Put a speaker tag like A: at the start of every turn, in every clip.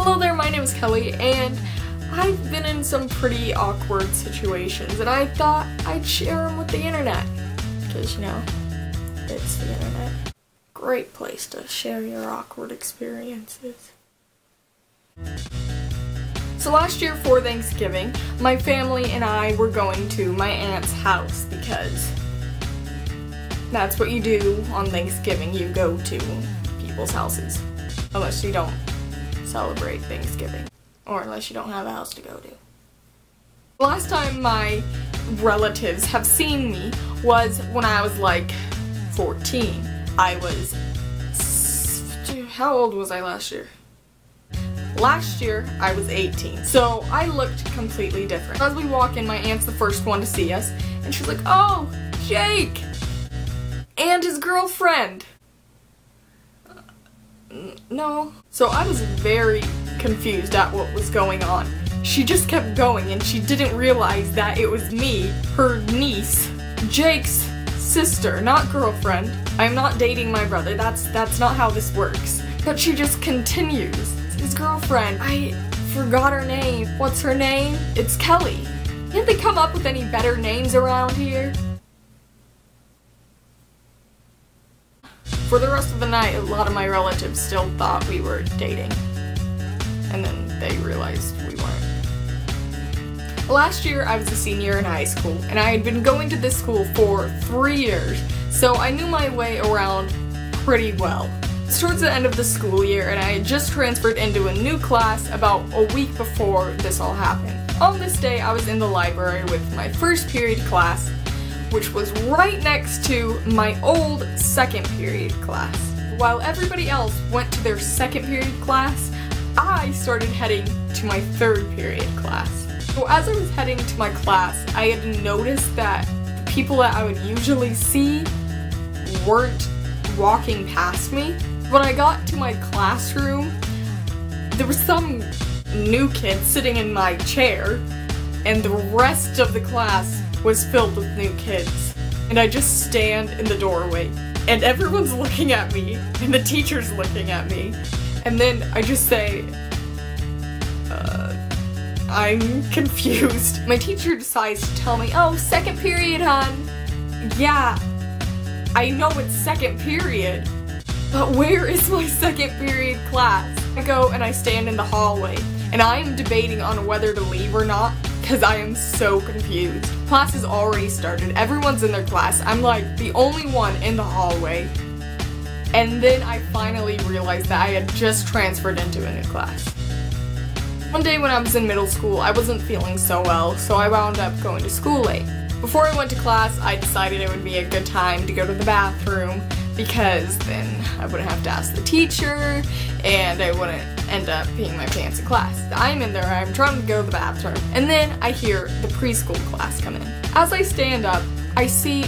A: Hello there, my name is Kelly, and I've been in some pretty awkward situations, and I thought I'd share them with the internet. Because, you know, it's the internet. Great place to share your awkward experiences. So last year for Thanksgiving, my family and I were going to my aunt's house because that's what you do on Thanksgiving. You go to people's houses. Unless you don't celebrate Thanksgiving. Or unless you don't have a house to go to. The last time my relatives have seen me was when I was like 14. How old was I last year? Last year, I was 18, so I looked completely different. As we walk in, my aunt's the first one to see us, and she's like, "Oh, Jake! And his girlfriend!" No. So I was very confused at what was going on. She just kept going, and she didn't realize that it was me, her niece, Jake's sister, not girlfriend. I'm not dating my brother, that's not how this works. But she just continues. His girlfriend, I forgot her name. What's her name? It's Kelly. Can't they come up with any better names around here? For the rest of the night, a lot of my relatives still thought we were dating. And then they realized we weren't. Last year, I was a senior in high school, and I had been going to this school for 3 years, so I knew my way around pretty well. It's towards the end of the school year, and I had just transferred into a new class about a week before this all happened. On this day, I was in the library with my first period class, which was right next to my old second period class. While everybody else went to their second period class, I started heading to my third period class. So as I was heading to my class, I had noticed that the people that I would usually see weren't walking past me. When I got to my classroom, there was some new kid sitting in my chair, and the rest of the class was filled with new kids. And I just stand in the doorway, and everyone's looking at me, and the teacher's looking at me. And then I just say, I'm confused. My teacher decides to tell me, "Oh, second period, hon." Yeah, I know it's second period, but where is my second period class? I go and I stand in the hallway, and I'm debating on whether to leave or not, because I am so confused. Class has already started, everyone's in their class, I'm like the only one in the hallway, and then I finally realized that I had just transferred into a new class. One day when I was in middle school, I wasn't feeling so well, so I wound up going to school late. Before I went to class, I decided it would be a good time to go to the bathroom, because then I wouldn't have to ask the teacher, and I wouldn't end up peeing my pants in class. I'm in there, I'm trying to go to the bathroom, and then I hear the preschool class come in. As I stand up, I see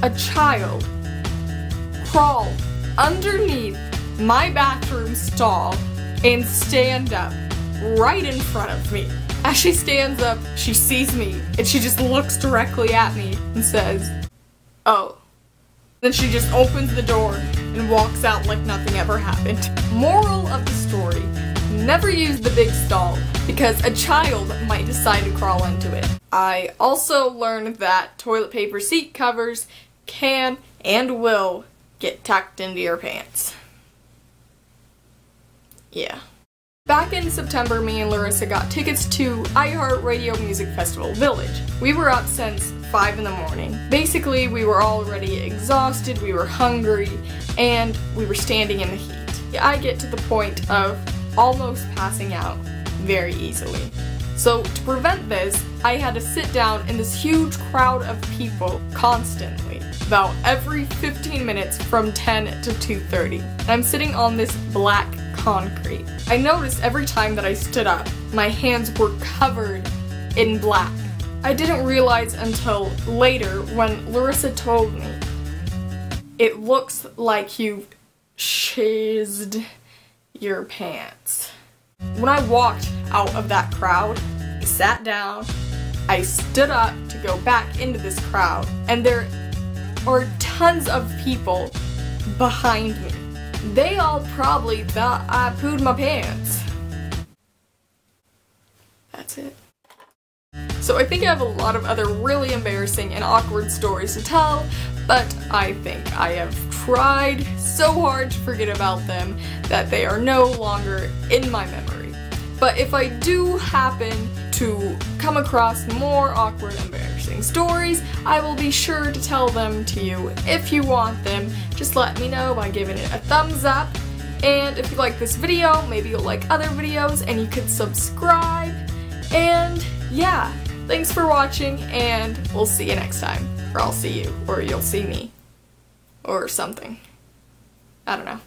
A: a child crawl underneath my bathroom stall and stand up right in front of me. As she stands up, she sees me, and she just looks directly at me and says, "Oh." Then she just opens the door and walks out like nothing ever happened. Moral of the story, never use the big stall, because a child might decide to crawl into it. I also learned that toilet paper seat covers can and will get tucked into your pants. Yeah. Back in September, me and Larissa got tickets to iHeartRadio Music Festival Village. We were up since 5 in the morning. Basically, we were already exhausted, we were hungry, and we were standing in the heat. I get to the point of almost passing out very easily. So to prevent this, I had to sit down in this huge crowd of people constantly, about every 15 minutes from 10 to 2:30. I'm sitting on this black concrete. I noticed every time that I stood up, my hands were covered in black. I didn't realize until later when Larissa told me, "It looks like you've shizzed your pants." When I walked out of that crowd, I sat down, I stood up to go back into this crowd, and there are tons of people behind me. They all probably thought I pooed my pants. that's it. So I think I have a lot of other really embarrassing and awkward stories to tell, but I think I have tried so hard to forget about them that they are no longer in my memory. But if I do happen to come across more awkward, embarrassing stories, I will be sure to tell them to you. If you want them, just let me know by giving it a thumbs up. And if you like this video, maybe you'll like other videos and you could subscribe. And yeah, thanks for watching, and we'll see you next time. Or I'll see you, or you'll see me. Or something. I don't know.